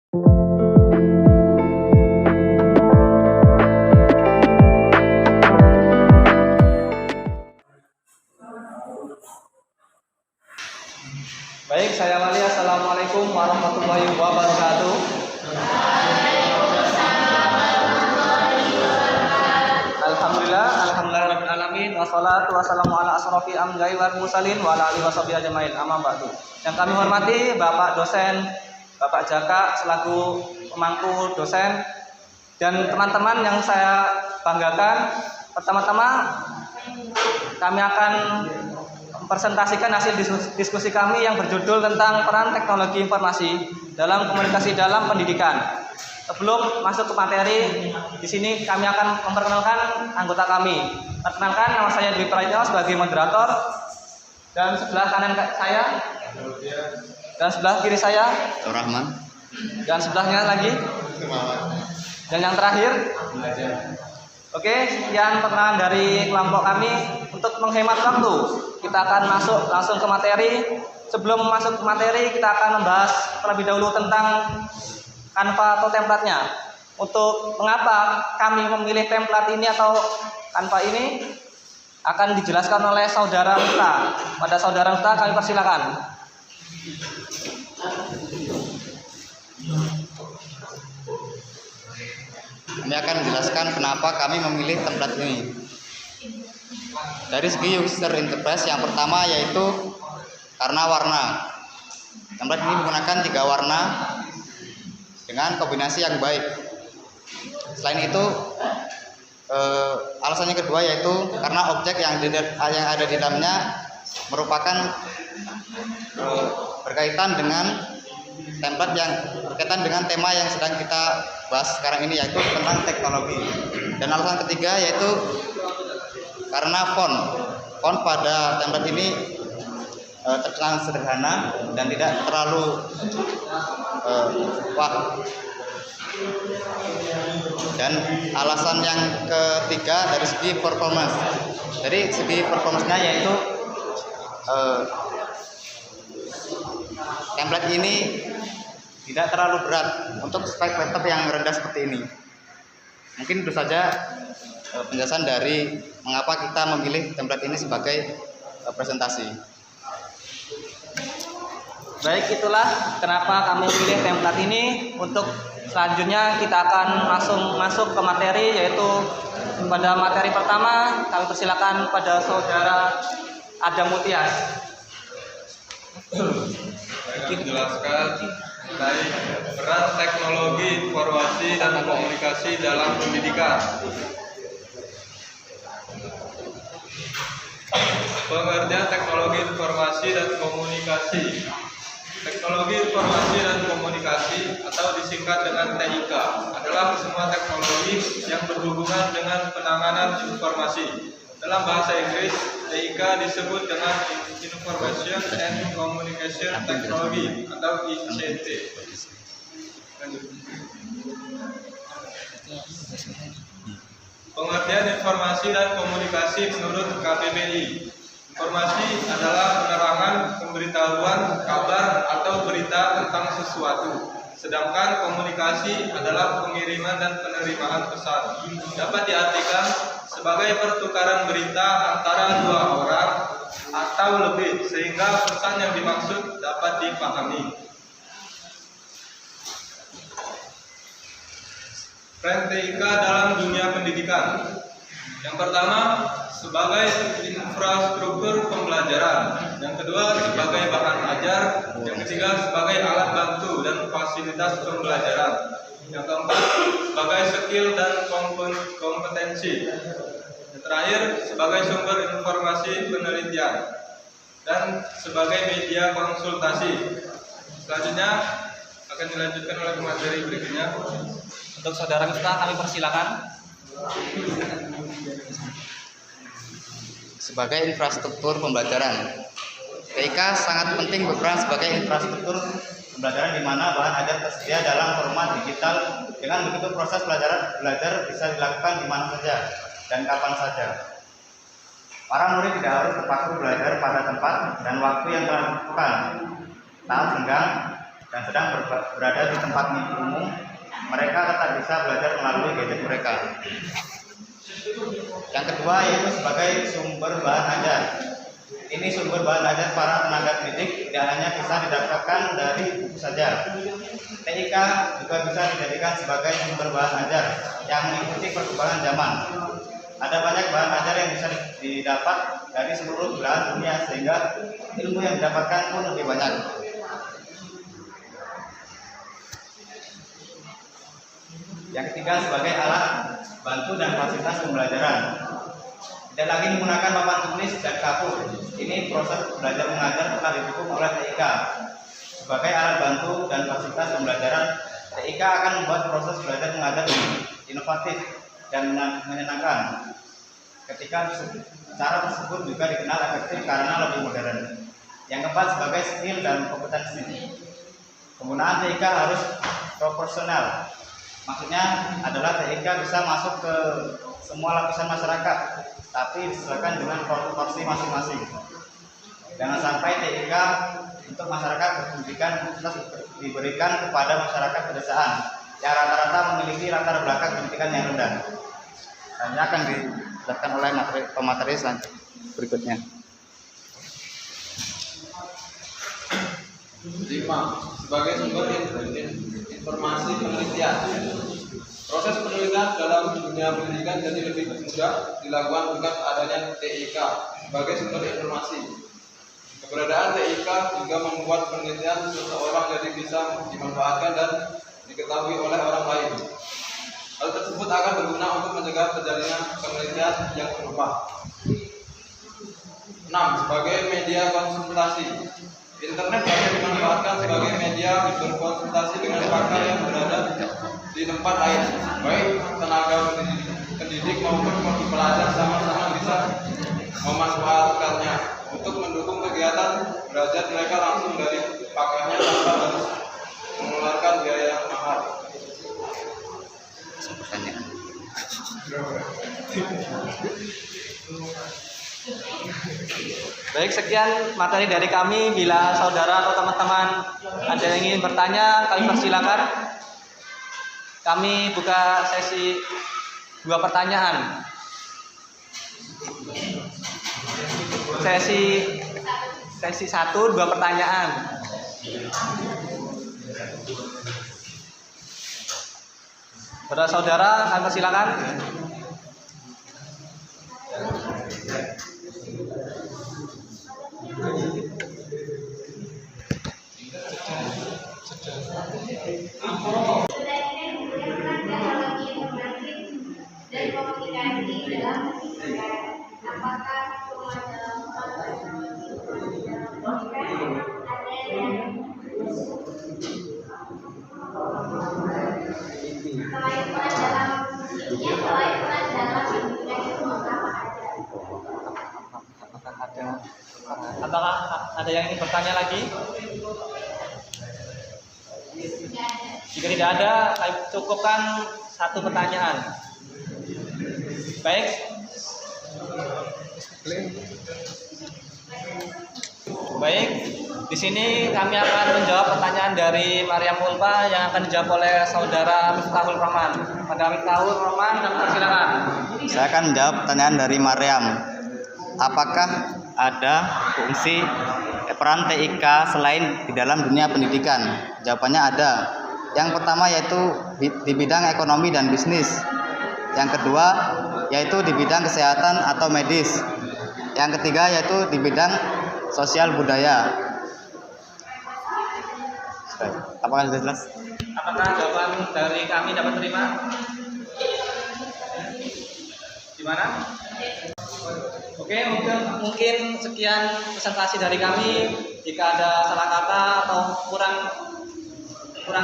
Baik, saya Lali. Assalamualaikum warahmatullahi wabarakatuh. Alhamdulillah alamin wassalatu wassalamu ala asrofil anbiya'i wal mursalin wa ala alihi washabihi ajmain. Amma ba'du. Yang kami hormati Bapak dosen, Bapak Jaka selaku pemangku dosen dan teman-teman yang saya banggakan. Pertama-tama kami akan mempresentasikan hasil diskusi kami yang berjudul tentang peran teknologi informasi dalam komunikasi dalam pendidikan. Sebelum masuk ke materi, di sini kami akan memperkenalkan anggota kami. Perkenalkan, nama saya Dwi Praitno sebagai moderator, dan sebelah kanan saya, dan sebelah kiri saya, Rahman, dan sebelahnya lagi, dan yang terakhir. Oke, sekian perkenalan dari kelompok kami. Untuk menghemat waktu, kita akan masuk langsung ke materi. Sebelum masuk ke materi, kita akan membahas terlebih dahulu tentang Canva atau template-nya. Untuk mengapa kami memilih template ini atau Canva ini akan dijelaskan oleh saudara Musta. Pada saudara Musta kami persilakan. kami akan menjelaskan kenapa kami memilih template ini. Dari segi user interface, yang pertama yaitu karena warna. Template ini menggunakan 3 warna dengan kombinasi yang baik. Selain itu, alasannya kedua yaitu karena objek yang ada di dalamnya merupakan berkaitan dengan template yang berkaitan dengan tema yang sedang kita bahas sekarang ini, yaitu tentang teknologi. Dan alasan ketiga yaitu karena font pada template ini terkesan sederhana dan tidak terlalu wah. Dan alasan yang ketiga dari segi performance. Dari segi performance-nya yaitu template ini tidak terlalu berat untuk spek laptop yang rendah seperti ini. Mungkin itu saja penjelasan dari mengapa kita memilih template ini sebagai presentasi. Baik, itulah kenapa kami pilih template ini. Untuk selanjutnya kita akan masuk ke materi, yaitu pada materi pertama kami persilakan pada saudara Adam Mutias. Saya menjelaskan baik peran teknologi informasi dan komunikasi dalam pendidikan. Pengertian teknologi informasi dan komunikasi. Teknologi informasi dan komunikasi atau disingkat dengan TIK adalah semua teknologi yang berhubungan dengan penanganan informasi. Dalam bahasa Inggris, TIK disebut dengan Information and Communication Technology atau ICT. Pengertian informasi dan komunikasi menurut KBBI. Informasi adalah penerangan, pemberitahuan, kabar, atau berita tentang sesuatu. Sedangkan komunikasi adalah pengiriman dan penerimaan pesan. Dapat diartikan sebagai pertukaran berita antara 2 orang atau lebih, sehingga pesan yang dimaksud dapat dipahami. Peran TIK dalam dunia pendidikan. Yang pertama, sebagai infrastruktur pembelajaran. Yang kedua, sebagai bahan ajar. Yang ketiga, sebagai alat bantu dan fasilitas pembelajaran. Yang keempat, sebagai skill dan kompetensi. Yang terakhir, sebagai sumber informasi penelitian dan sebagai media konsultasi. Selanjutnya akan dilanjutkan oleh materi berikutnya. Untuk saudara Musta kami persilakan. Sebagai infrastruktur pembelajaran, TIK sangat penting berperan sebagai infrastruktur pembelajaran di mana bahan ajar tersedia dalam format digital. Dengan begitu proses belajar bisa dilakukan di mana saja dan kapan saja. Para murid tidak harus terpaku belajar pada tempat dan waktu yang telah ditentukan. Tak senggang, dan sedang berada di tempat umum, mereka tetap bisa belajar melalui gadget mereka. Yang kedua yaitu sebagai sumber bahan ajar. Ini sumber bahan ajar para tenaga pendidik tidak hanya bisa didapatkan dari buku saja. TIK juga bisa dijadikan sebagai sumber bahan ajar yang mengikuti perkembangan zaman. Ada banyak bahan ajar yang bisa didapat dari seluruh belahan dunia sehingga ilmu yang didapatkan pun lebih banyak. Yang ketiga sebagai alat bantu dan fasilitas pembelajaran. Tidak lagi menggunakan papan tulis dan kartu. Ini proses belajar mengajar telah didukung oleh TIK. Sebagai alat bantu dan fasilitas pembelajaran, TIK akan membuat proses belajar mengajar inovatif dan menyenangkan. Ketika cara tersebut juga dikenal efektif karena lebih modern. Yang keempat sebagai skill dan kompetensi. Penggunaan TIK harus proporsional. Maksudnya adalah TIK bisa masuk ke semua lapisan masyarakat, tapi disesuaikan dengan porsi masing-masing. Jangan sampai TIK untuk masyarakat berpendidikan diberikan kepada masyarakat pedesaan yang rata-rata memiliki latar belakang pendidikan yang rendah. Dan ini akan dijelaskan oleh pemateri berikutnya. 5. Sebagai sumber informasi penelitian. Proses penelitian dalam dunia pendidikan jadi lebih mudah dilakukan dengan adanya TIK sebagai sumber informasi. Keberadaan TIK juga membuat penelitian seseorang jadi bisa dimanfaatkan dan diketahui oleh orang lain. Hal tersebut akan berguna untuk mencegah terjadinya penelitian yang serupa. 6. Sebagai media konsultasi. Internet dapat dimanfaatkan sebagai media berkonsultasi dengan pakar yang berada di tempat lain. Baik tenaga pendidik maupun pelajar sama-sama bisa memanfaatkannya untuk mendukung kegiatan belajar mereka langsung dari pakarnya tanpa harus mengeluarkan biaya yang mahal. Baik, sekian materi dari kami. Bila saudara atau teman-teman ada yang ingin bertanya, kami persilakan. Kami buka sesi 2 pertanyaan. Sesi 1 2 pertanyaan. Saudara, kami persilakan. Dan komunikasi dalam pendidikan, apakah cuma dalam ada yang selain peran dalam pendidikan itu apa aja? Apakah ada yang ingin bertanya lagi? Jika tidak ada, saya cukupkan 1 pertanyaan. Baik. Baik, di sini kami akan menjawab pertanyaan dari Maryam Ulfa yang akan dijawab oleh saudara Miftahul Rahman. Pada Miftahul Rahman, kami persilakan. Saya akan menjawab pertanyaan dari Maryam. Apakah ada fungsi peran TIK selain di dalam dunia pendidikan? Jawabannya ada. Yang pertama yaitu di bidang ekonomi dan bisnis. Yang kedua yaitu di bidang kesehatan atau medis. Yang ketiga yaitu di bidang sosial budaya. Apakah sudah jelas? Apakah jawaban dari kami dapat terima? Gimana? Oke, mungkin sekian presentasi dari kami. Jika ada salah kata atau kurang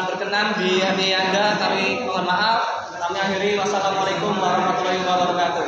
berkenan di hati Anda, kami mohon maaf. Kami akhiri. Wassalamualaikum warahmatullahi wabarakatuh.